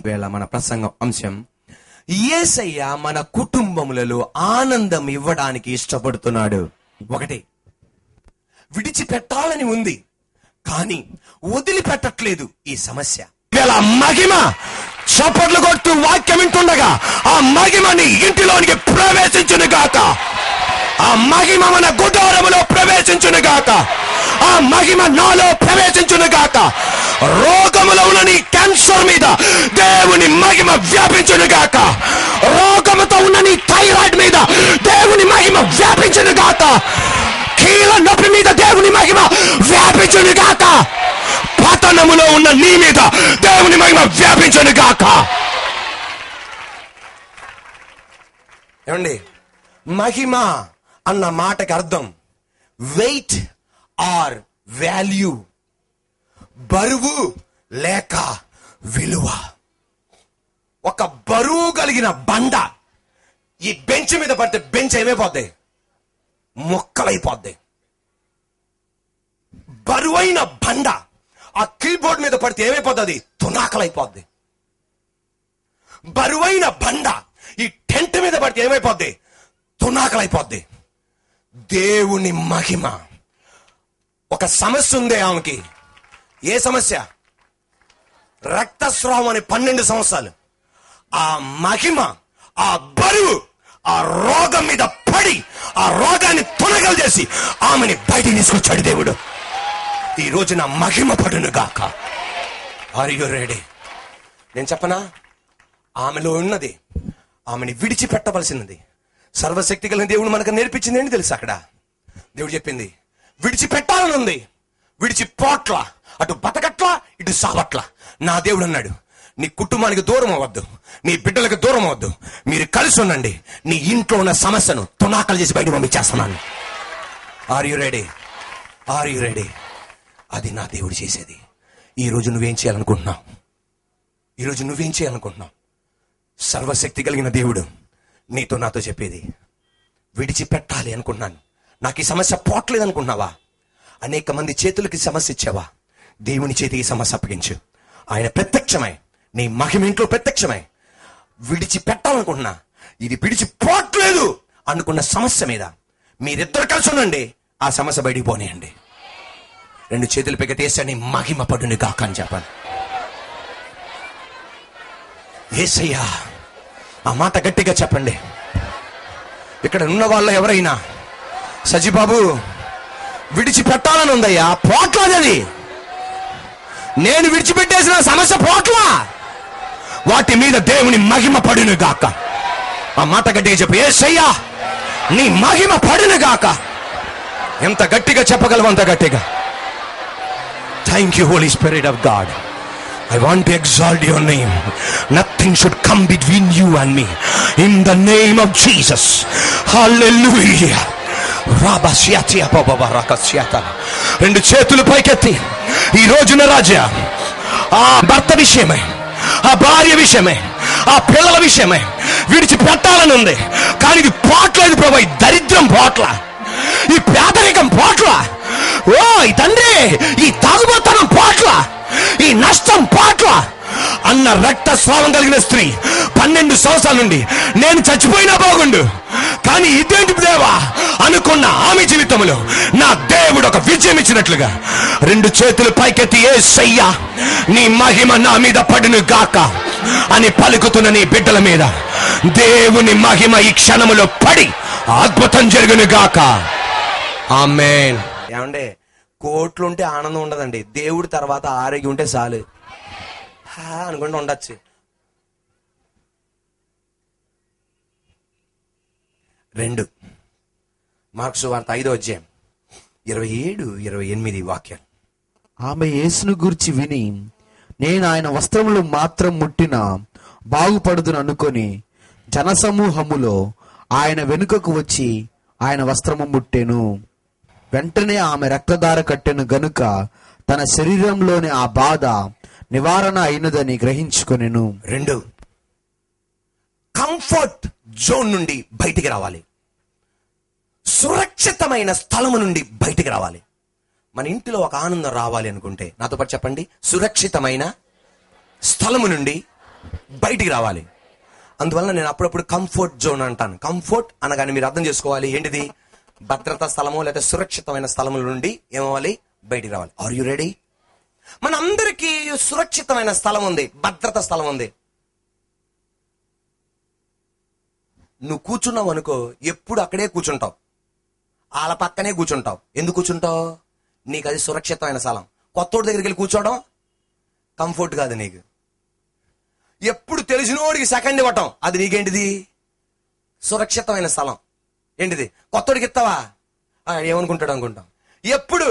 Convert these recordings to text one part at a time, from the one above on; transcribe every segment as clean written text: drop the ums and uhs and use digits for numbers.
వేళ మన ప్రసంగం అంశం, యేసయ్య మన కుటుంబములలో ఆనందం ఇవ్వడానికి ఇష్టపడుతున్నాడు. ఒకటి, విడిచిపెట్టాలని ఉంది కానీ వదిలిపెట్టట్లేదు. ఈ సమస్య మహిమ చప్పట్లు కొడుతూ వాక్యం వింటుండగా ఆ మహిమని ఇంటిలోనికి ప్రవేశించును గాక. ఆ మహిమ మన గుడారములో ప్రవేశించును గాక. ఆ మహిమ నాలో ప్రవేశించును గాక. రోగములో ఉన్న నీ క్యాన్సర్ మీద దేవుని మహిమ వ్యాపించును గాక. రోగముతో ఉన్న నీ థైరాయిడ్ మీద దేవుని మహిమ వ్యాపించును గాక. కీళ్ళ నొప్పి మీద దేవుని మహిమ వ్యాపించును గాక. పతనములో ఉన్న నీ మీద దేవుని మహిమ వ్యాపించును గాక. ఏమండి, మహిమ అన్న మాటకి అర్థం వెయిట్ ఆర్ వాల్యూ, బరువు లేక విలువ. ఒక బరువు కలిగిన బండ ఈ బెంచ్ మీద పడితే బెంచ్ ఏమైపోద్ది? మొక్కలైపోద్ది. బరువైన బండ ఆ కీబోర్డ్ మీద పడితే ఏమైపోతుంది? తునాకలైపోద్ది. బరువైన బండ ఈ టెంట్ మీద పడితే ఏమైపోద్ది? తునాకలైపోద్ది. దేవుని మహిమ. ఒక సమస్య ఉంది ఆమెకి. ఏ సమస్య? రక్తస్రావం అని 12 సంవత్సరాలు. ఆ మహిమ, ఆ బరువు ఆ రోగం మీద పడి ఆ రోగాన్ని తునగలు చేసి ఆమెని బయటికి తీసుకొచ్చాడు దేవుడు. ఈ రోజు నా మహిమ పడును గాక. Are you ready? నేను చెప్పనా, ఆమెలో ఉన్నది ఆమెని విడిచిపెట్టవలసినది. సర్వశక్తి కలిగిన దేవుడు మనకు నేర్పించింది ఏంటి తెలుసు? అక్కడ దేవుడు చెప్పింది విడిచిపెట్టాలని ఉంది. విడిచిపోట్ల, అటు బతకట్ల ఇటు సావట్ల. నా దేవుడు అన్నాడు, నీ కుటుంబానికి దూరం అవ్వద్దు, నీ బిడ్డలకు దూరం అవ్వద్దు, మీరు కలిసి ఉండండి. నీ ఇంట్లో ఉన్న సమస్యను తునాకలు చేసి బయట పంపించేస్తున్నాను. Are you ready? Are you ready? అది నా దేవుడు చేసేది. ఈరోజు నువ్వేం చేయాలనుకుంటున్నావు? ఈరోజు నువ్వేం చేయాలనుకుంటున్నావు? సర్వశక్తి కలిగిన దేవుడు నీతో నాతో చెప్పేది, విడిచిపెట్టాలి అనుకుంటున్నాను. నాకు ఈ సమస్య పోట్లేదు అనుకుంటున్నావా? అనేక మంది చేతులకి సమస్య ఇచ్చావా? దేవుని చేతికి సమస్య అప్పగించు. ఆయన ప్రత్యక్షమై నీ మహిమ ఇంట్లో ప్రత్యక్షమై విడిచిపెట్టాలనుకుంటున్నా, ఇది విడిచిపోట్లేదు అనుకున్న సమస్య మీద మీరిద్దరు కలిసి ఉండండి. ఆ సమస్య బయటికి పోనీయండి. 2 చేతులు పెగతేసని మహిమ పడును గాక అని చెప్పాలి. యేసయ్యా, ఆ మాట గట్టిగా చెప్పండి. ఇక్కడ ఉన్న వాళ్ళ ఎవరైనా, సజిబాబు విడిచిపెట్టాలని ఉందయ్యా, పోట్లది. నేను విడిచిపెట్టేసిన సమస్య పోట్ల, వాటి మీద దేవుని మహిమ పడును గాక. ఆ మాట గట్టిగా చెప్పు. యేసయ్యా, నీ మహిమ పడును గాక. ఎంత గట్టిగా చెప్పగలవు అంత గట్టిగా. Thank you, Holy Spirit of God. I want to exalt your name. Nothing should come between you and me. In the name of Jesus. Hallelujah. Rabasyatia baba rakasyata. 2 చేతులు పైకెత్తి ఈ రోజున రాజా, ఆ భర్త విషయమే, ఆ భార్య విషయమే, ఆ పిల్లల విషయమే విడిచిపెట్టాలని ఉంది. కానీ ఇది పోట్లేదు ప్రభు. ఈ దరిద్రం పోట్ల, ఈ పేదరికం పోట్ల, ఓ ఈ తండ్రి ఈ తాగుబోతనం పోట్ల, ఈ నష్టం పోట్ల అన్న రక్తస్రావం కలిగిన స్త్రీ 12 సంవత్సరాల నుండి నేను చచ్చిపోయినా బాగుండు, కానీ ఇదేంటి దేవా అనుకున్న ఆమె జీవితంలో నా దేవుడు ఒక విజయం ఇచ్చినట్లుగా 2 చేతులు పైకెత్తి, యేసయ్యా నీ మహిమ నా మీద పడును గాక అని పలుకుతున్న నీ బిడ్డల మీద దేవుని మహిమ ఈ క్షణములో పడి అద్భుతం జరుగును గాక. ఆమేన్. ఏమంటే కోట్లు ఉంటే ఆనందం ఉండదండి. దేవుడి తర్వాత ఆరోగ్యం ఉంటే చాలు అనుకుంటూ ఉండొచ్చు. 2 మార్కు సువార్త 5వ అధ్యాయం 27-28 వాక్యాలు. ఆమె యేసును గూర్చి విని, నేను ఆయన వస్త్రములు మాత్రం ముట్టినా బాగుపడుదును అనుకొని జనసమూహములో ఆయన వెనుకకు వచ్చి ఆయన వస్త్రము ముట్టెను. వెంటనే ఆమె రక్తధార కట్టెను గనుక తన శరీరంలోని ఆ బాధ నివారణ అయినదని గ్రహించుకొనెను. 2, కంఫర్ట్ జోన్ నుండి బయటికి రావాలి. సురక్షితమైన స్థలము నుండి బయటికి రావాలి. మన ఇంటిలో ఒక ఆనందం రావాలి అనుకుంటే నాతో పాటు చెప్పండి, సురక్షితమైన స్థలము నుండి బయటికి రావాలి. అందువల్ల నేను అప్పుడప్పుడు కంఫర్ట్ జోన్ అంటాను. కంఫర్ట్ అనగానే మీరు అర్థం చేసుకోవాలి, ఏంటిది? భద్రతా స్థలము లేదా సురక్షితమైన స్థలముల నుండి ఏమవ్వాలి? బయటికి రావాలి. Are you ready? మన అందరికీ సురక్షితమైన స్థలం ఉంది, భద్రత స్థలం ఉంది. నువ్వు కూర్చున్నావు అనుకో, ఎప్పుడు అక్కడే కూర్చుంటావు, వాళ్ళ పక్కనే కూర్చుంటావు. ఎందుకు కూర్చుంటావు? నీకు అది సురక్షితమైన స్థలం. కొత్తోడి దగ్గరికి వెళ్ళి కూర్చోవడం కంఫర్ట్ కాదు నీకు. ఎప్పుడు తెలిసినోడికి సెకండ్ ఇవ్వటం, అది నీకేంటిది? సురక్షితమైన స్థలం. ఏంటిది? కొత్తోడికి ఇస్తావా, ఏమనుకుంటాడు అనుకుంటాం. ఎప్పుడు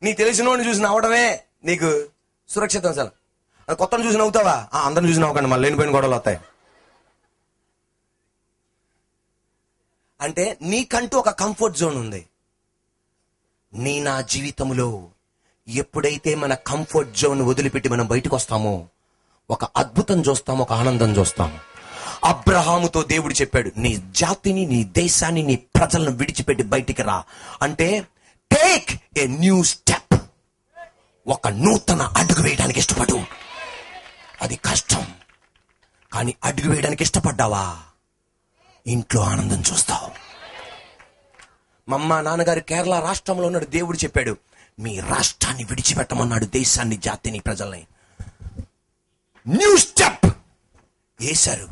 నీ తెలిసినోడిని చూసి నవ్వడమే నీకు సురక్షితమైన స్థలం. కొత్తని చూసి నవ్వుతావా? అందరిని చూసి నవ్వకండి, మళ్ళీ లేనిపోయిన గొడవలు వస్తాయి. అంటే నీకంటూ ఒక కంఫర్ట్ జోన్ ఉంది. నా జీవితంలో ఎప్పుడైతే మన కంఫర్ట్ జోన్ వదిలిపెట్టి మనం బయటకు వస్తామో ఒక అద్భుతం చూస్తాం, ఒక ఆనందం చూస్తాం. అబ్రహాముతో దేవుడు చెప్పాడు, నీ జాతిని, నీ దేశాన్ని, నీ ప్రజలను విడిచిపెట్టి బయటికి రా అంటే టేక్ ఏ న్యూ స్టెప్. ఒక నూతన అడుగు వేయడానికి ఇష్టపడు. అది కష్టం, కానీ అడుగు వేయడానికి ఇష్టపడ్డావా ఇంట్లో ఆనందం చూస్తావు. మా అమ్మ నాన్నగారు కేరళ రాష్ట్రంలో ఉన్నాడు. దేవుడు చెప్పాడు, మీ రాష్ట్రాన్ని విడిచిపెట్టమన్నాడు, దేశాన్ని, జాతిని, ప్రజల్ని. న్యూ స్టెప్ వేశారు.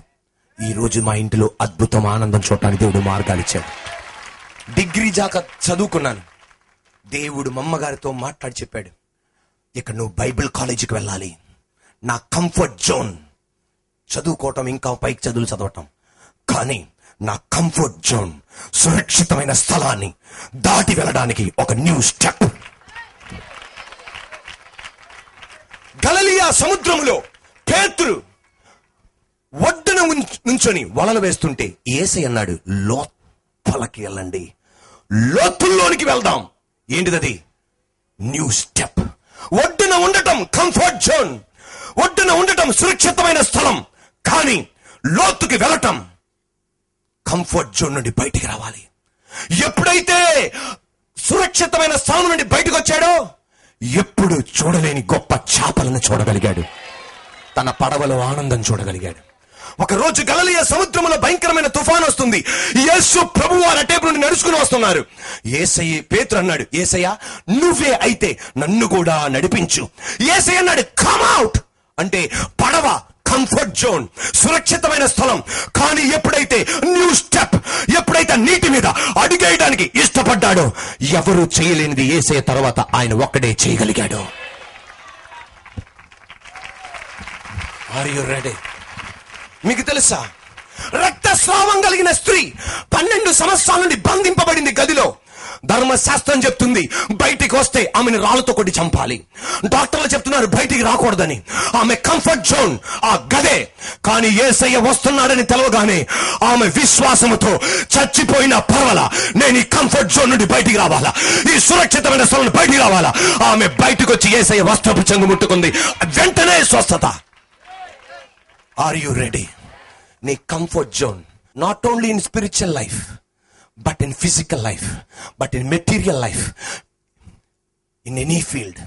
ఈరోజు మా ఇంటిలో అద్భుతం, ఆనందం చూడటానికి దేవుడు మార్గాలు ఇచ్చాడు. డిగ్రీ దాకా చదువుకున్నాను. దేవుడు మా అమ్మగారితో మాట్లాడి చెప్పాడు, ఇక నువ్వు బైబిల్ కాలేజీకి వెళ్ళాలి. నా కంఫర్ట్ జోన్ చదువుకోవటం, ఇంకా పైకి చదువులు చదవటం. కానీ నా కంఫర్ట్ జోన్ సురక్షితమైన స్థలాన్ని దాటి వెళ్ళడానికి ఒక న్యూ స్టెప్. గలిలయ సముద్రములో పేతురు ఒడ్డున నుంచొని వలలు వేస్తుంటే యేసయ్య అన్నాడు, లోపలికి వెళ్ళండి, లోతుల్లోనికి వెళ్దాం. ఏంటిది? New step. ఒడ్డున ఉండటం కంఫర్ట్ జోన్, ఒడ్డున ఉండటం సురక్షితమైన స్థలం. కానీ లోతుకి వెళ్ళటం కంఫర్ట్ జోన్ నుండి బయటికి రావాలి. ఎప్పుడైతే సురక్షితమైన స్థలం నుండి బయటకు వచ్చాడో ఎప్పుడు చూడలేని గొప్ప చేపలను చూడగలిగాడు. తన పడవలో ఆనందం చూడగలిగాడు. ఒక రోజు గలిలయ సముద్రంలో భయంకరమైన తుఫాను వస్తుంది. యేసు ప్రభువారు అటేపు నుండి నడుచుకుని వస్తున్నారు. యేసయ్య పేతురు అన్నాడు, యేసయ్య నువ్వే అయితే నన్ను కూడా నడిపించు. యేసయ్య అన్నాడు, కమ్ అవుట్. అంటే పడవ కంఫర్ట్ జోన్, సురక్షితమైన స్థలం. కానీ ఎప్పుడైతే న్యూ స్టెప్, ఎప్పుడైతే నీటి మీద అడుగేయడానికి ఇష్టపడ్డాడో ఎవరు చేయలేనిది యేసయ్య తర్వాత ఆయన ఒక్కడే చేయగలిగాడు. Are you ready? మీకు తెలుసా, రక్తస్రావం కలిగిన స్త్రీ 12 సంవత్సరాల నుండి బంధింపబడింది గదిలో. ధర్మశాస్త్రం చెప్తుంది బయటికి వస్తే ఆమెను రాళ్ళతో కొట్టి చంపాలి. డాక్టర్లు చెప్తున్నారు బయటికి రాకూడదని. ఆమె కంఫర్ట్ జోన్ ఆ గదే. కానీ యేసయ్య వస్తున్నాడని తెలవగానే ఆమె విశ్వాసముతో చచ్చిపోయిన పర్వాలా, నేను ఈ కంఫర్ట్ జోన్ నుండి బయటికి రావాలా, ఈ సురక్షితమైన స్థలం బయటికి రావాలా. ఆమె బయటకు వచ్చి యేసయ్య వస్త్రపు చెంగు ముట్టుకుంది. వెంటనే స్వస్థత. Are you ready? నీ comfort zone not only in spiritual life, but in physical life, but in material life, in any field.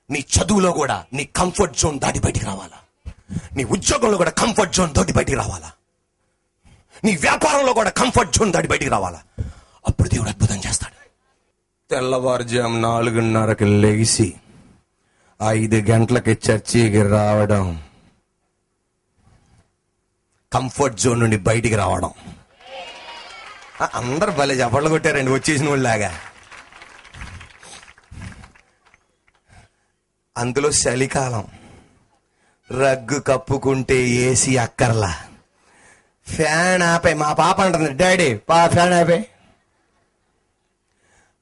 నీ చదువులో కూడా నీ కంఫర్ట్ జోన్ దాటి బయటికి రావాలా. నీ ఉద్యోగంలో కూడా కంఫర్ట్ జోన్ దాటి బయటికి రావాలా. నీ వ్యాపారంలో కూడా కంఫర్ట్ జోన్ దాటి బయటికి రావాలా. అప్పుడు దేవుడు అద్భుతం చేస్తాడు. తెల్లవారుజాము 4:30కి లెగిసి 5 గంటలకి చర్చికి రావడం కంఫర్ట్ జోన్ నుండి బయటికి రావడం. అందరు భలే చప్పట్లు కొట్టారండి వచ్చేసిన వాళ్ళలాగా. అందులో చలికాలం, రగ్గు కప్పుకుంటే ఏసీ అక్కర్లా, ఫ్యాన్ ఆపే. మా పాప అంటుంది, డాడీ ఫ్యాన్ ఆపే.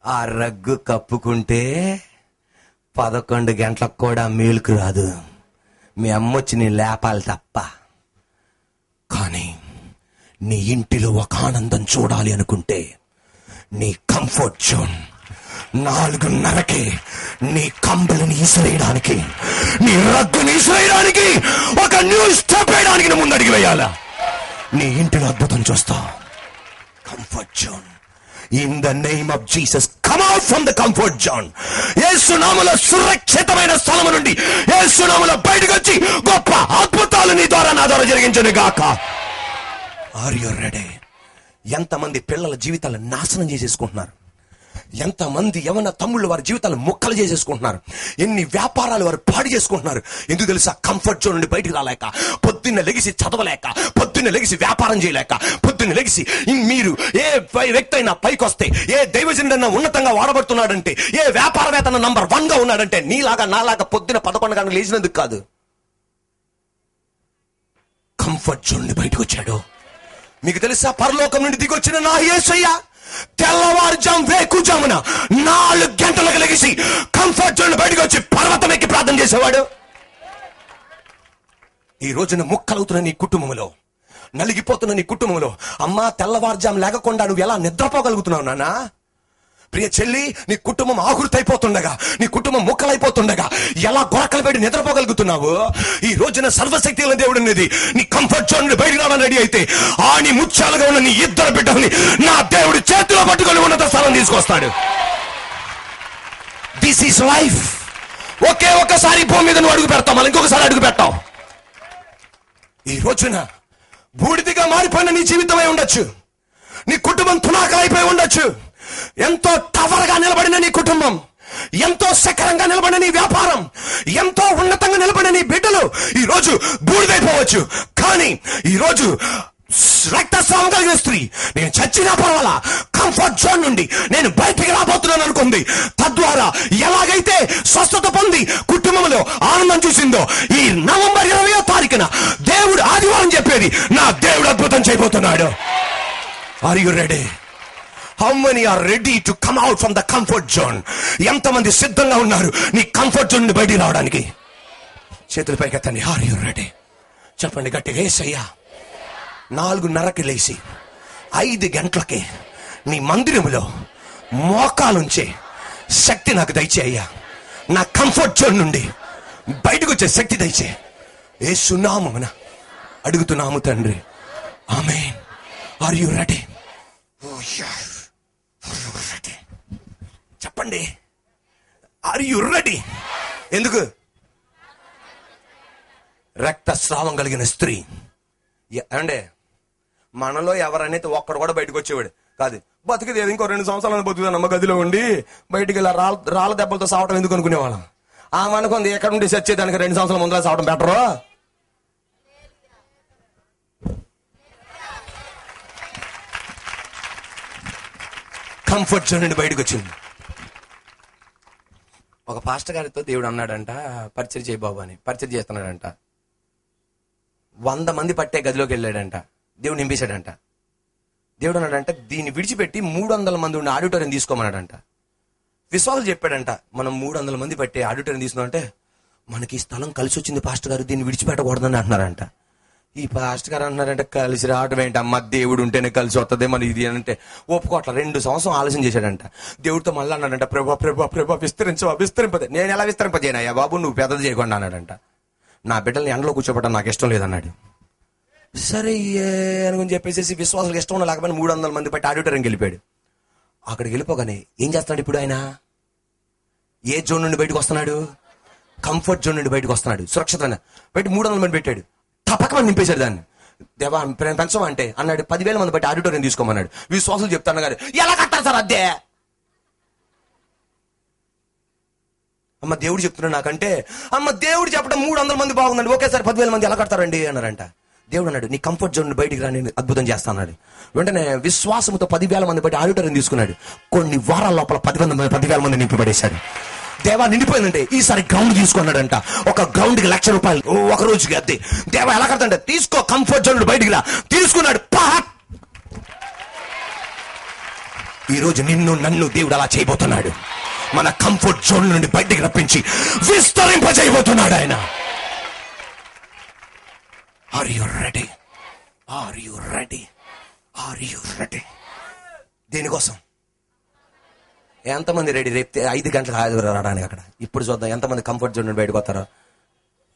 ఆ రగ్గు కప్పుకుంటే 11 గంటలకు కూడా మేలుకు రాదు. మీ అమ్మొచ్చి నేను లేపాలి తప్ప. కానీ నీ ఇంటిలో ఒక ఆనందం చూడాలి అనుకుంటే నీ కంఫర్ట్ జోన్ 4:30కి నీ కంబలిని ఇసిరేయడానికి, నీ రగ్గుని ఇసిరేయడానికి, ఒక న్యూ స్టెప్ వేయడానికి నువ్వు ముందడిగి వేయాలా. నీ ఇంటిలో అద్భుతం చూస్తావు. Comfort zone. In the name of Jesus, come out from the comfort zone. యేసు నామములో సురక్షితమైన స్థలము నుండి యేసు నామములో బయటకు వచ్చి గొప్ప అద్భుతాలు నీ ద్వారా నా ద్వారా దీవించును గాక. Are you ready? ఎంతమంది పిల్లల జీవితాలు నాశనం చేసేసుకుంటున్నారు, ఎంతమంది యవన తమ్ముళ్ళు వారి జీవితాలు ముక్కలు చేసేసుకుంటున్నారు, ఎన్ని వ్యాపారాలు వారు పాడు చేసుకుంటున్నారు. ఎందుకు తెలుసా? కంఫర్ట్ జోన్ నుండి బయటికి రాలేక, పొద్దున్న లెగిసి చదవలేక, పొద్దున్న లెగిసి వ్యాపారం చేయలేక, పొద్దున్న లెగిసి మీరు ఏ వ్యక్తి అయినా పైకి వస్తే, ఏ దైవజనుడైనా ఉన్నతంగా వాడబడుతున్నాడంటే, ఏ వ్యాపారవేత్త నంబర్ 1 గా ఉన్నాడంటే నీలాగా నాలాగా పొద్దున్న 11 గంటలకు లేచినందుకు కాదు, కంఫర్ట్ జోన్ నుండి బయటకు వచ్చాడు. మీకు తెలుసా? పరలోకం నుండి దిగొచ్చిన నా యేసయ్య తెల్లవారుజాము వేకుజామున 4 గంటలకు లెగిసి కంఫర్ట్ జోన్ బయటకు వచ్చి పర్వతం ఎక్కి ప్రార్థన చేసేవాడు. ఈ రోజున ముక్కలవుతున్న నీ కుటుంబంలో, నలిగిపోతున్న నీ కుటుంబంలో, అమ్మా తెల్లవారుజాము లేకుండా నువ్వు ఎలా నిద్రపోగలుగుతున్నావు నాన్న? ప్రియ చెల్లి, నీ కుటుంబం ఆహుర్తైపోతుండగా, నీ కుటుంబం ముక్కలైపోతుండగా ఎలా గొరకలు పెట్టి నిద్రపోగలుగుతున్నావు? ఈ రోజున సర్వశక్తి ఉన్న దేవుడు అనేది నీ కంఫర్ట్ జోన్ నుండి బయటకు రావడానికి రెడీ అయితే, ఆని ముత్యాలుగా ఉన్న నీ 2 బిడ్డల్ని నా దేవుడు చేతిలో పట్టుకొని ఉన్నత స్థలం తీసుకొస్తాడు. This is life. ఒక్కసారి భూమి మీద నువ్వు అడుగు పెడతావు, మళ్ళీ ఇంకొకసారి అడుగు పెట్టావు. ఈ రోజున బూడిదిగా మారిపోయిన నీ జీవితమై ఉండొచ్చు, నీ కుటుంబం తునాకలైపోయి ఉండొచ్చు, ఎంతో టవర్ గా నిలబడిన నీ కుటుంబం, ఎంతో శిఖరంగా నిలబడిన నీ వ్యాపారం, ఎంతో ఉన్నతంగా నిలబడిన నీ బిడ్డలు ఈ రోజు బూడిదైపోవచ్చు. కానీ ఈ రోజు రక్తస్రావం కలిగిన స్త్రీ, నేను చచ్చినా పర్వాలా కంఫర్ట్ జోన్ నుండి నేను బయటికి రాబోతున్నాను అనుకుంది. తద్వారా ఎలాగైతే స్వస్థత పొంది కుటుంబంలో ఆనందం చూసిందో, ఈ నవంబర్ 20వ తారీఖున దేవుడు ఆదివారం చెప్పేది, నా దేవుడు అద్భుతం చేయబోతున్నాడు. Are you ready? How many are ready to come out from the comfort zone? ఎంతమంది సిద్ధంగా ఉన్నారు నీ కంఫర్ట్ జోన్ నుండి బయటికి రావడానికి? చేతులు పైకెత్తండి. Are you ready? చెప్పండి గట్టిగా, యేసయ్యా 4:30కి లేచి 5 గంటలకి నీ మందిరములో మోకాలుంచే శక్తి నాకు దయచేయ్యా. నా కంఫర్ట్ జోన్ నుండి బయటకు వచ్చే శక్తి దయచే. యేసు నామమున అడుగుతున్నాము తండ్రి, ఆమేన్. Are you ready? చెప్పండి, ఆర్ యు రెడీ? ఎందుకు? రక్తస్రావం కలిగిన స్త్రీ. అంటే మనలో ఎవరనేది ఒక్కడు కూడా బయటకు వచ్చేవాడు కాదు. బతికిది ఇంకో 2 సంవత్సరాలు బతుకుతాను అమ్మ గదిలో ఉండి, బయటికి ఇలా రాళ్ళ దెబ్బలతో సావటం ఎందుకు అనుకునేవాళ్ళం. ఆమె అనుకుంది ఎక్కడ ఉండి చచ్చేదానికి 2 సంవత్సరాల ముందర సావటం బెటరు. కంఫర్ట్ జోన్ నుండి బయటకు వచ్చింది. ఒక పాస్టర్ గారితో దేవుడు అన్నాడంట, పరిచయం చేయి బాబు అని. పరిచయం చేస్తున్నాడంట. 100 మంది పట్టే గదిలోకి వెళ్ళాడంట. దేవుడు నింపేశాడంట. దేవుడు అన్నాడంట, దీన్ని విడిచిపెట్టి 300 మంది ఉన్న ఆడిటోరియం తీసుకోమన్నాడంట. విశ్వాసులు చెప్పాడంట, మనం 300 మంది పట్టే ఆడిటోరియం తీసుకున్నామంటే, మనకి ఈ స్థలం కలిసి వచ్చింది పాస్టర్ గారు, దీన్ని విడిచిపెట్టకూడదని అంటున్నారంట. ఈ పాస్టర్ గారు అంటున్నారంటే, కలిసి రావటం ఏంటి అమ్మ, దేవుడు ఉంటేనే కలిసి వస్తుంది మన ఇది అంటే ఒప్పుకోట్ల. 2 సంవత్సరం ఆలోచన చేశాడంట. దేవుడితో మళ్ళీ అన్నాడంట, ప్రభా విస్తరింపదే. నేను ఎలా విస్తరింపజేయనయ్యా బాబు, నువ్వు పెద్దది చేయకుండా అన్నాడంట. నా బిడ్డల్ని ఎండలో కూర్చోబెట్టడం నాకు ఇష్టం లేదన్నాడు. సరే అనుకుని చెప్పేసి విశ్వాసాలకు ఇష్టం లేకపోయినా 300 మంది పట్టి ఆడిటోరియంకి వెళ్ళిపోయాడు. అక్కడికి వెళ్ళిపోగానే ఏం చేస్తున్నాడు ఇప్పుడు ఆయన? ఏ జోన్ నుండి బయటకు వస్తున్నాడు? కంఫర్ట్ జోన్ నుండి బయటకు వస్తున్నాడు. సురక్షితంగా బయట 300 మంది పెట్టాడు. తప్పకమని నింపేశాడు దాన్ని. దేవా పెంచమా అంటే అన్నాడు, 10,000 మంది బట్టి ఆడిటోరియం తీసుకోమన్నాడు. విశ్వాసులు చెప్తాను గారు, ఎలా కట్టారు సార్ అద్దె? అమ్మ దేవుడు చెప్తున్నాడు నాకంటే, అమ్మ దేవుడు చెప్పడం 300 మంది బాగుందండి, ఒకేసారి 10,000 మంది ఎలా కడతారండి అన్నారంట. దేవుడు అన్నాడు, నీ కంఫర్ట్ జోన్ బయటికి రా, నేను అద్భుతం చేస్తాను. వెంటనే విశ్వాసంతో 10,000 మంది బట్టి ఆడిటోరియం తీసుకున్నాడు. కొన్ని వారాల లోపల 10,000 మంది నింపబడేశాడు. దేవా నిండిపోయిందంటే ఈసారి గ్రౌండ్ తీసుకున్నాడంట. ఒక గ్రౌండ్ కి ₹1,00,000 ఒక రోజుకి అద్దె. దేవా ఎలా కడతాంటే, తీసుకో కంఫర్ట్ జోన్ బయటికి రా. తీసుకున్నాడు. ఈ రోజు నిన్ను నన్ను దేవుడు అలా చేయబోతున్నాడు. మన కంఫర్ట్ జోన్ నుండి బయటికి రప్పించి విస్తరింపజేయబోతున్నాడు ఆయన. Are you ready? Are you ready? Are you ready? దేనికోసం? ఎంతమంది రెడీ రేపు 5 గంటలకు రావడానికి? అక్కడ ఇప్పుడు చూద్దాం ఎంతమంది కంఫర్ట్ జోన్ నుండి బయటకు వస్తారో.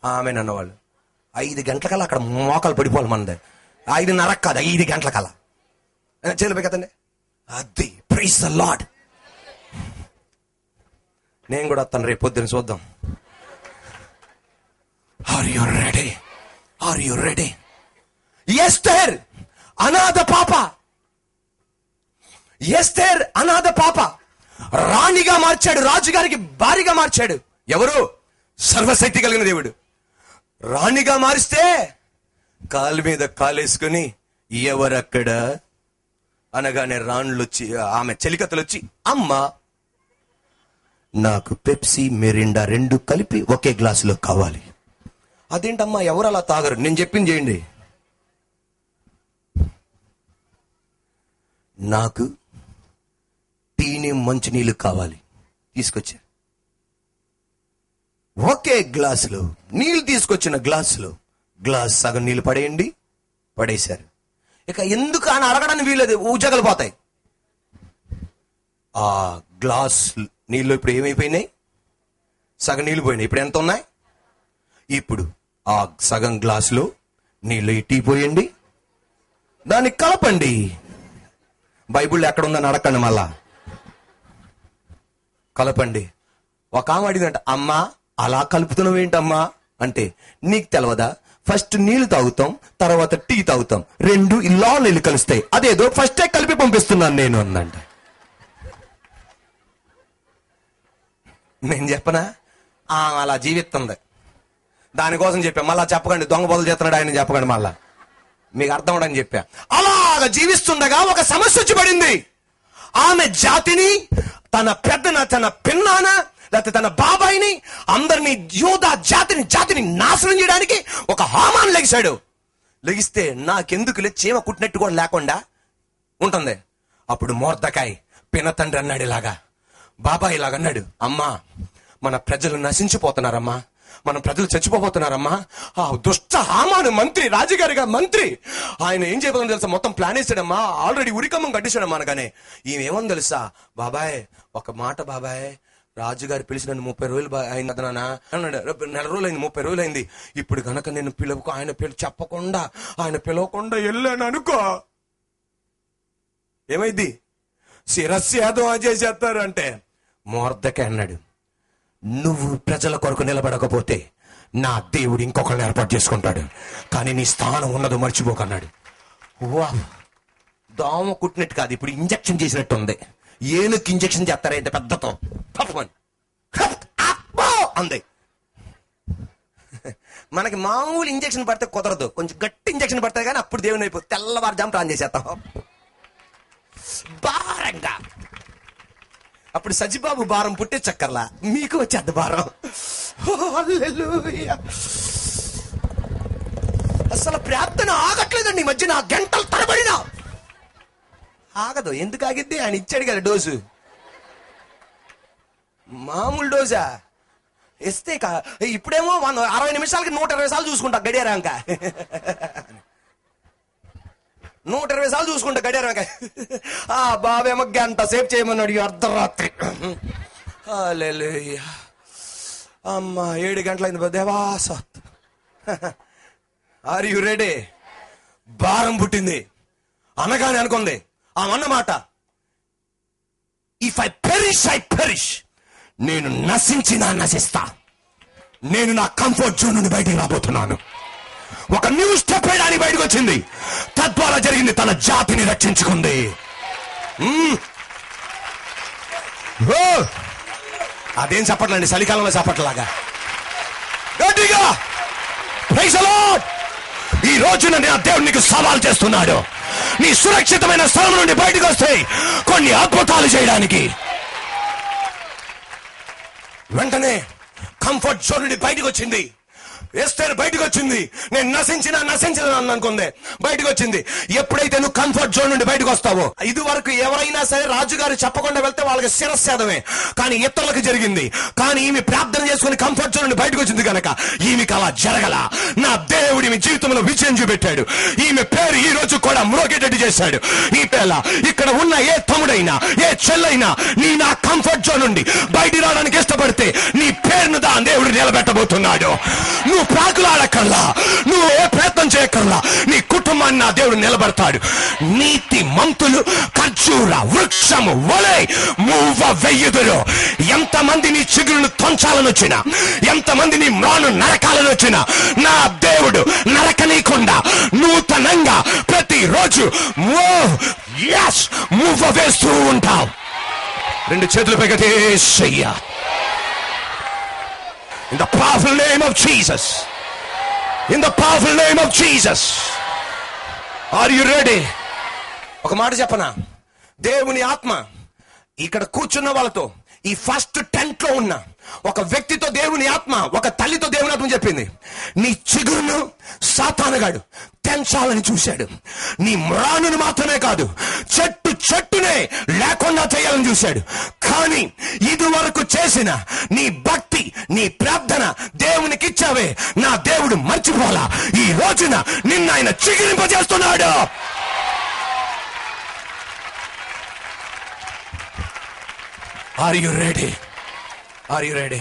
ఆమె అన్నవాళ్ళు 5 గంటలకల్లా అక్కడ మోకాలు పడిపోవాలి. మనది 5:30 కాదు, 5 గంటలకల్లా. చేయలేకపోయి కదండి. అది ప్రైజ్ ద లార్డ్. నేను కూడా వస్తాను రేపు పొద్దున్న, చూద్దాం. Are you ready? Are you ready? Esther అనాథ పాప, ఎస్తేర్ అనాథ పాప రాణిగా మార్చాడు, రాజుగారికి భారీగా మార్చాడు. ఎవరు? సర్వశక్తి కలిగిన దేవుడు. రాణిగా మారిస్తే కాలు మీద కాలేసుకుని ఎవరక్కడ అనగానే రాణులు వచ్చి, ఆమె చెలికత్తలు వచ్చి, అమ్మ నాకు పెప్సీ మిరిండా 2 కలిపి ఒకే గ్లాసులో కావాలి. అదేంటమ్మా, ఎవరు అలా తాగరు, నేను చెప్పింది చేయండి. నాకు టీని మంచినీళ్ళు కావాలి. తీసుకొచ్చారు ఒకే గ్లాసులో నీళ్ళు, తీసుకొచ్చిన గ్లాసులో గ్లాస్ సగం నీళ్ళు పడేయండి, పడేశారు. ఇక ఎందుకు అని అడగడానికి వీలేదు, ఉజగలు పోతాయి. ఆ గ్లాస్ నీళ్ళు ఇప్పుడు ఏమైపోయినాయి? సగం నీళ్ళు పోయినాయి. ఇప్పుడు ఎంత ఉన్నాయి? ఇప్పుడు ఆ సగం గ్లాసులో నీళ్ళు టీ పోయండి, దాన్ని కలపండి. బైబిల్లో ఎక్కడుందని అడగండి, మళ్ళా కలపండి. ఒక ఆమె అడిగిందంట, అమ్మా అలా కలుపుతున్నావు ఏంటమ్మా అంటే, నీకు తెలవదా, ఫస్ట్ నీళ్లు తాగుతాం, తర్వాత టీ తాగుతాం, 2 ఇలా నీళ్ళు కలుస్తాయి, అదేదో ఫస్టే కలిపి పంపిస్తున్నాను నేను అందంట. నేను చెప్పనా, అలా జీవిస్తుంది. దానికోసం చెప్పా, మళ్ళా చెప్పకండి దొంగ బదులు చేస్తున్నాడు ఆయన చెప్పకండి, మళ్ళా మీకు అర్థం అవడానికి చెప్పా. అలాగా జీవిస్తుండగా ఒక సమస్య వచ్చి పడింది. ఆమె జాతిని, తన పెద్దన, తన పిన్నాన, లేకపోతే తన బాబాయిని, అందరినీ, యూదా జాతిని నాశనం చేయడానికి ఒక హామాన్ లెగిశాడు. లెగిస్తే నాకెందుకు చీమ కుట్టినట్టు కూడా లేకుండా ఉంటుంది. అప్పుడు మొర్దెకాయ్ పినతండ్రి అన్నాడు ఇలాగా, బాబాయ్ ఇలాగ అన్నాడు, అమ్మా మన ప్రజలు నశించిపోతున్నారమ్మా, మన ప్రజలు చచ్చిపోతున్నారమ్మా. ఆ దుష్ట హామాను మంత్రి, రాజుగారిగా మంత్రి, ఆయన ఏం చేయబోతుందో తెలుసా, మొత్తం ప్లాన్ వేసాడమ్మా, ఆల్రెడీ ఉరికమ్మం కట్టించాడమ్మా. అనగానే ఈమెమని తెలుసా, బాబాయ్ ఒక మాట బాబాయ్, రాజుగారు పిలిచి నన్ను 30 రోజులు అయింది అదనా అన్నాడు. 4 రోజులు అయింది, 30 రోజులు అయింది. ఇప్పుడు కనుక నేను ఆయన చెప్పకుండా, ఆయన పిలవకుండా వెళ్ళాను అనుకో, ఏమైంది, శిరస్సేదం చేసేస్తారు అంటే. మొర్దెకాయ్ అన్నాడు, నువ్వు ప్రజల కొరకు నిలబడకపోతే నా దేవుడు ఇంకొకరిని ఏర్పాటు చేసుకుంటాడు, కానీ నీ స్థానం ఉన్నదో మర్చిపోకన్నాడు. వా, దోమ కుట్టినట్టు కాదు, ఇప్పుడు ఇంజక్షన్ చేసినట్టు ఉంది. ఏనుకి ఇంజక్షన్ చేస్తారా ఇంత పెద్దతో అంది. మనకి మామూలు ఇంజక్షన్ పడితే కుదరదు, కొంచెం గట్టి ఇంజక్షన్ పడతాయి, కానీ అప్పుడు దేవుని అయిపోయి తెల్లవారుజాము ప్రాణం చేసేస్తాం భారంగా. అప్పుడు సజిబాబు భారం పుట్టే చక్కర్లా, మీకు వచ్చేద్ద భారం. అసలు ప్రార్థన ఆగట్లేదండి ఈ మధ్య, నా గంటలు తరబడినా ఆగదు. ఎందుకు ఆగిద్ది? ఆయన ఇచ్చాడు కదా డోసు, మామూలు డోసా ఇస్తే ఇప్పుడేమో 60 నిమిషాలకి 120 సార్లు చూసుకుంటా గడియారాక, 120 సార్లు చూసుకుంటా గడియారాక. ఆ బాబేమో గంట సేపు చేయమన్నాడు అర్ధరాత్రి. అమ్మ 7 గంటలైంది దేవాస. Are you ready? భారం పుట్టింది అనగానే అనుకుంది అన్నమాట, if I perish I perish, నేను నశించినా నశిస్తా, నేను నా కంఫర్ట్ జోన్ నుండి బయటికి రాబోతున్నాను. ఒక న్యూ స్టెప్ వేయడానికి బయటకు వచ్చింది, తద్వారా జరిగింది, తన జాతిని రక్షించుకుంది. అదేం చెప్పట్లండి, చలికాలంలో చెప్పట్లాగా గట్టిగా ప్రైజ్ ది లార్డ్. ఈ రోజున నా దేవుడు నీకు సవాల్ చేస్తున్నాడు, నీ సురక్షితమైన స్థలం నుండి బయటకు వస్తే కొన్ని అద్భుతాలు చేయడానికి. వెంటనే కంఫర్ట్ జోన్ నుండి బయటకు వచ్చింది, ఎస్తేర్ బయటకు వచ్చింది. నేను నశించిన అనుకుంది, బయటకు వచ్చింది. ఎప్పుడైతే నువ్వు కంఫర్ట్ జోన్ నుండి బయటకు వస్తావో, ఇది వరకు ఎవరైనా సరే రాజుగారు చెప్పకుండా వెళ్తే వాళ్ళకి శిరస్సేదమే, కానీ ఇతరులకు జరిగింది. కానీ ఈమె ప్రార్థన చేసుకుని కంఫర్ట్ జోన్ నుండి బయటకు వచ్చింది కనుక ఈమెకి అలా జరగల. నా దేవుడు ఈమె జీవితంలో విజయం చూపెట్టాడు. ఈమె పేరు ఈ రోజు కూడా మ్రోగేటట్టు చేశాడు. ఈ పేల ఇక్కడ ఉన్న ఏ తమ్ముడైనా ఏ చెల్లైనా నీ నా కంఫర్ట్ జోన్ నుండి బయటికి రావడానికి ఇష్టపడితే నీ పేరును దా దేవుడు నిలబెట్టబోతున్నాడు. నువ్వు ప్రాకులాడకల్లా, నువ్వు ఏ ప్రయత్నం చేయకల్లా, నీ కుటుంబాన్ని నా దేవుడు నిలబడతాడు. నీతి మంతులు ఖర్జూర వృక్షము వలె మూవ వెయ్యుదురు. ఎంతమంది నీ చిగురును తొంచాలని వచ్చినా, ఎంతమంది నీ మ్రాను నరకాలని వచ్చినా, నా దేవుడు నరకనీయకుండా నూతనంగా రోజు మూవ్ వేస్తూ ఉంటావు. రెండు చేతులు పైకి యేసయ్యా. In the powerful name of Jesus. In the powerful name of Jesus. Are you ready? ఒక మాట చెప్పనా, దేవుని ఆత్మ ఇక్కడ కూర్చున్న వాళ్ళతో, ఈ ఫస్ట్ టెంట్ లో ఉన్న ఒక వ్యక్తితో దేవుని ఆత్మ, ఒక తల్లితో దేవుని ఆత్మ చెప్పింది, నీ చిగురును సాతానుగాడు తెంచాలని చూశాడు. నీ మ్రానును మాత్రమే కాదు, చెట్టునే లేకుండా చేయాలని చూశాడు. కానీ ఇదివరకు చేసిన నీ భక్తి, నీ ప్రార్థన దేవునికి ఇచ్చావే, నా దేవుడు మర్చిపోలా. ఈ రోజున నిన్న ఆయన చిగురింపజేస్తున్నాడు. Are you ready? Are you ready?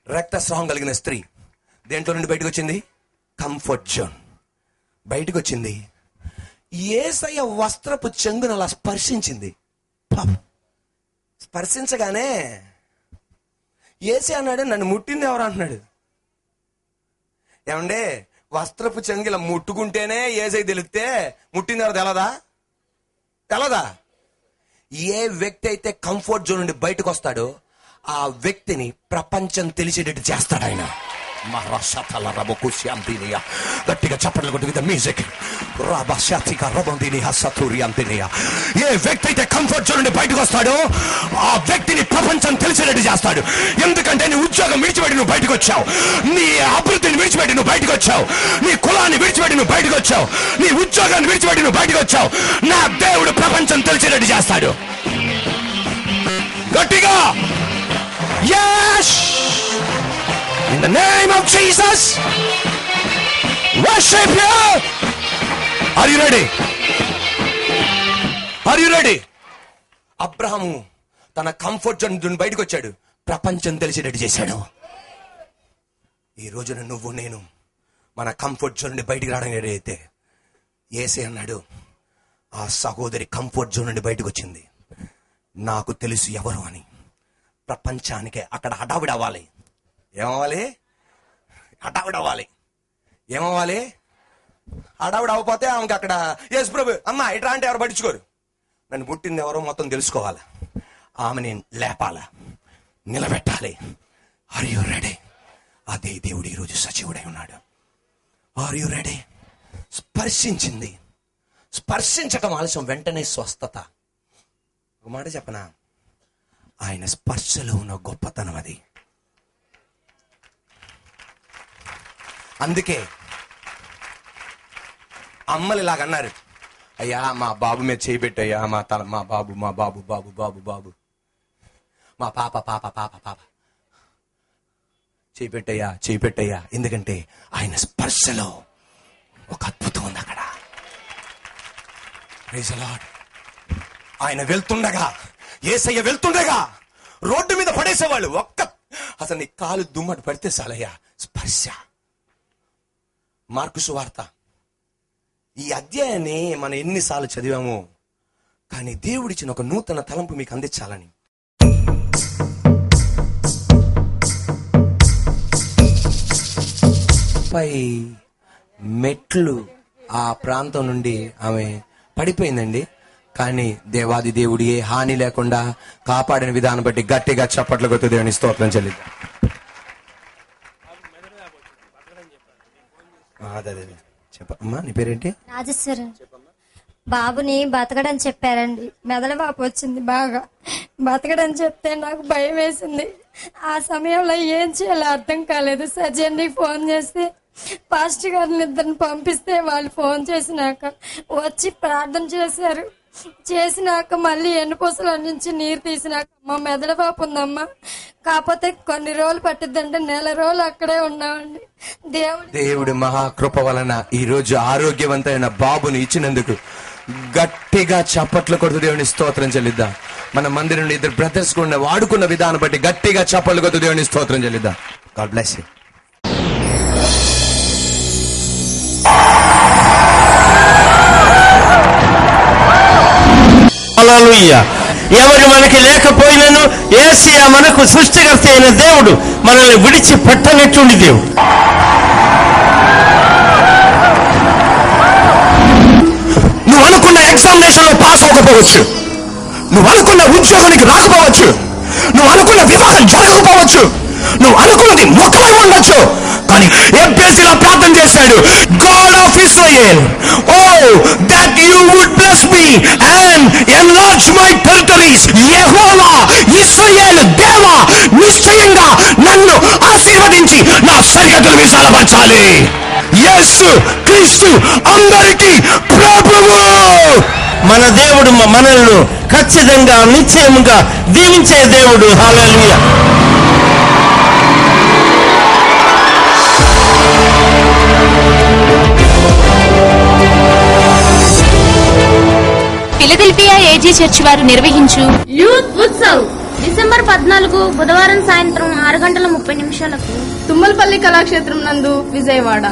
రక్తస్రావం కలిగిన స్త్రీ దేంట్లో నుండి బయటకు వచ్చింది? కంఫర్ట్ జోన్ బయటకు వచ్చింది. యేసయ్య వస్త్రపు చెంగును అలా స్పర్శించింది. స్పర్శించగానే యేసయ్య అన్నాడు, నన్ను ముట్టింది ఎవరు అంటున్నాడు. ఏమండే, వస్త్రపు చెంగు ఇలా ముట్టుకుంటేనే యేసయ్య తెలిస్తే ముట్టింది ఎవరు తెలదా? ఏ వ్యక్తి అయితే కంఫర్ట్ జోన్ నుండి బయటకు వస్తాడో ఆ వ్యక్తిని ప్రపంచం తెలిసేటట్టు చేస్తాడు ఆయన. గట్టిగా చప్పట్లు కొట్టు విత్ మ్యూజిక్. ఏ వ్యక్తి అయితే కంఫర్ట్ జోన్ నుండి బయటకు వస్తాడో ఆ వ్యక్తిని ప్రపంచం తెలిసేటట్టు చేస్తాడు. ఎందుకంటే నీ ఉద్యోగం విడిచిపెట్టి నువ్వు బయటకు వచ్చావు, నీ అభివృద్ధిని విడిచిపెట్టి నువ్వు బయటకు వచ్చావు, నీ కులాన్ని విడిచిపెట్టి నువ్వు బయటకు వచ్చావు, నీ ఉద్యోగాన్ని విడిచిపెట్టి నువ్వు బయటకు వచ్చావు. నా దేవుడు ప్రపంచం తెలిసేటట్టు చేస్తాడు. గట్టిగా yes in the name of Jesus worship you. Are you ready? Are you ready? Abraham తన కంఫర్ట్ జోన్ నుండి బయటకు వచ్చాడు, ప్రపంచం తెలిసేటట్టు చేశాడు. ఈ రోజున నువ్వు నేను మన కంఫర్ట్ జోన్ నుండి బయటికి రావడం అయితే యేసే అన్నాడు, ఆ సహోదరి కంఫర్ట్ జోన్ నుండి బయటకు వచ్చింది, నాకు తెలుసు ఎవరు అని. ప్రపంచానికే అక్కడ హడావిడి అవ్వాలి. ఏమవ్వాలి? హడావిడి అవ్వాలి. ఏమవ్వాలి? హడావిడి అవ్వకపోతే ఆమెకి అక్కడ యేసు ప్రభు అమ్మ ఇట్లా అంటే ఎవరు పట్టించుకోరు. నన్ను పుట్టింది ఎవరో మొత్తం తెలుసుకోవాలి, ఆమెని లేపాల, నిలబెట్టాలి. Are you ready? అదే దేవుడు ఈరోజు సజీవుడై ఉన్నాడు. Are you ready? స్పర్శించింది. స్పర్శించటం ఆలస్యం, వెంటనే స్వస్థత. ఒక మాట చెప్పనా, ఆయన స్పర్శలో ఉన్న గొప్పతనం అది. అందుకే అమ్మలు ఇలాగన్నారు, అయ్యా మా బాబు మీద చేయి పెట్టయ్యా, మా బాబు మా పాప చేయి పెట్టయ్యా. ఎందుకంటే ఆయన స్పర్శలో ఒక అద్భుతం ఉంది అక్కడ. Praise the lord. ఆయన వెళ్తుండగా, యేసయ్య వెళ్తుండగా రోడ్డు మీద పడేసేవాళ్ళు. అసలు నీ కాలు దుమ్మటి పడితే చాలయ్యా, స్పర్శ. మార్కు సువార్త ఈ అధ్యాయాన్ని మనం ఎన్నిసార్లు చదివాము, కానీ దేవుడిచ్చిన ఒక నూతన తలంపు మీకు అందించాలని. పై మెట్లు ఆ ప్రాంతం నుండి ఆమె పడిపోయిందండి. కానీ దేవాది దేవుడు ఏ హాని లేకుండా కాపాడిన విధానం బట్టి గట్టిగా చప్పట్లు కొట్టు దేవుని స్తోత్రం చెల్లిద్దాం. చెప్పమ్మా, నీ పేరేంటి? రాజేశ్వరం. బాబుని బతకడని చెప్పారండి. మెదడు బాబు వచ్చింది, బాగా బతకడని చెప్తే నాకు భయం వేసింది. ఆ సమయంలో ఏం చేయాలో అర్థం కాలేదు. సర్జన్కి ఫోన్ చేస్తే పాస్టర్ గారిని ఇద్దరిని పంపిస్తే వాళ్ళు ఫోన్ చేసినాక వచ్చి ప్రార్థన చేశారు. చేసినాక మళ్ళీ ఎన్నుపూసల నుంచి నీరు తీసినాక మా మెదడు బాబు ఉందమ్మా, కాకపోతే కొన్ని రోజులు పట్టిద్దంటే 1 రోజులు అక్కడే ఉన్నామండి. దేవుడి మహాకృప వలన ఈ రోజు ఆరోగ్యవంతమైన బాబుని ఇచ్చినందుకు గట్టిగా చప్పట్లు కొడుతూ దేవుని స్తోత్రం చెల్లిద్దాం. మన మందిరంలో 2 బ్రదర్స్ కూడా వాడుకున్న విధానం బట్టి గట్టిగా చప్పట్లు కొడుతూ దేవుని స్తోత్రం చెల్లిద్దాం. God bless you. హల్లెలూయా. ఎవరు మనకి లేకపోయినను యేసయ్య మనకు సృష్టికర్త అయిన దేవుడు, మనల్ని విడిచి పెట్టనటువంటి దేవుడు. ఎగ్జామినేషన్ లో పాస్ అవ్వకపోవచ్చు, నువ్వు అనుకున్న ఉద్యోగం నీకు రాకపోవచ్చు, నువ్వు అనుకున్న వివాహం జరగకపోవచ్చు, నువ్వు అనుకున్నది మొక్కలై ఉండొచ్చు. కానీ ఎబ్బేసిలా ప్రార్థన చేశాడు, god of Israel, oh that you would bless me and enlarge my territories. యెహోవా ఇశ్రాయేలు దేవా, నిశ్చయంగా నన్ను ఆశీర్వదించి నా సరిహద్దులు విశాలపరచాలి. యేసు క్రీస్తు అందరికీ ప్రభువు. మన దేవుడు మనల్ని ఖచ్చితంగా నిశ్చయముగా దీవించే దేవుడు. హల్లెలూయా. ఫిలదెల్ఫియా ఏజీ చర్చ్ వారు నిర్వహించు యూత్ ఉత్సవ్ డిసెంబర్ 14 బుధవారం సాయంత్రం 6:30 తుమ్మలపల్లి కళాక్షేత్రం నందు, విజయవాడ.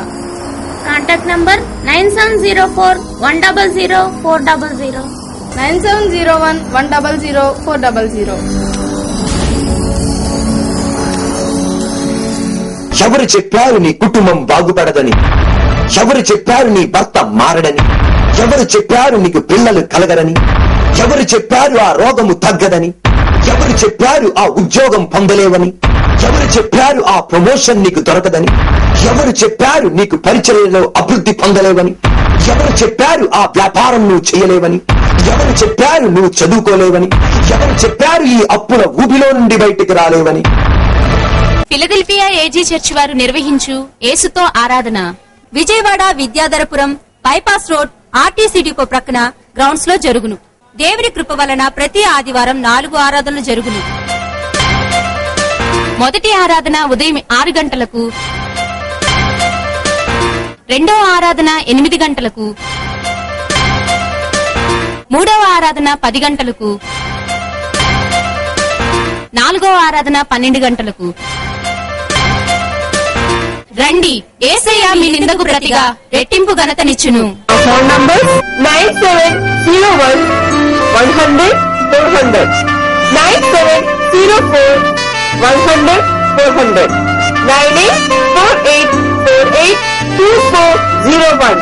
Contact number 9704100400 9701100400. ఎవరు చెప్పారు నీ కుటుంబం బాగుపడదని? ఎవరు చెప్పారు నీ భర్త మారడని? ఎవరు చెప్పారు నీకు పిల్లలు కలగరని? ఎవరు చెప్పారు ఆ రోగము తగ్గదని? ఎవరు చెప్పారు ఆ ఉద్యోగం పొందలేవని? ఎవరు చెప్పారు ఆ ప్రమోషన్ నీకు దొరకదని? ఎవరు చెప్పారు నీకు పరిచర్యలో అభివృద్ధి పొందలేవని? ఎవరు చెప్పారు ఆ వ్యాపారం నువ్వు చేయలేవని? ఎవరు చెప్పారు నువ్వు చదువుకోలేవని? ఎవరు చెప్పారు ఈ అప్పుల ఊబిలో నుండి బయటికి రాలేవని? ఫిలదెల్ఫియా ఏజీ చర్చ్ వారు నిర్వహించు యేసుతో ఆరాధన Vijayawada Vidyadharapuram bypass road RTC depot ప్రక్కన గ్రౌండ్స్ లో జరుగును. దేవుని కృప వలన ప్రతి ఆదివారం 4 ఆరాధనలు జరుగును. మొదటి ఆరాధన ఉదయం 6 గంటలకు, రెండవ ఆరాధన 8 గంటలకు, మూడవ ఆరాధన 10 గంటలకు, నాలుగవ ఆరాధన 12 గంటలకు. రండి, యేసయ్య మీ నిందకు ప్రతిగా రెట్టింపు ఘనతనిచ్చును. Phone number 970100 9704 9848482401.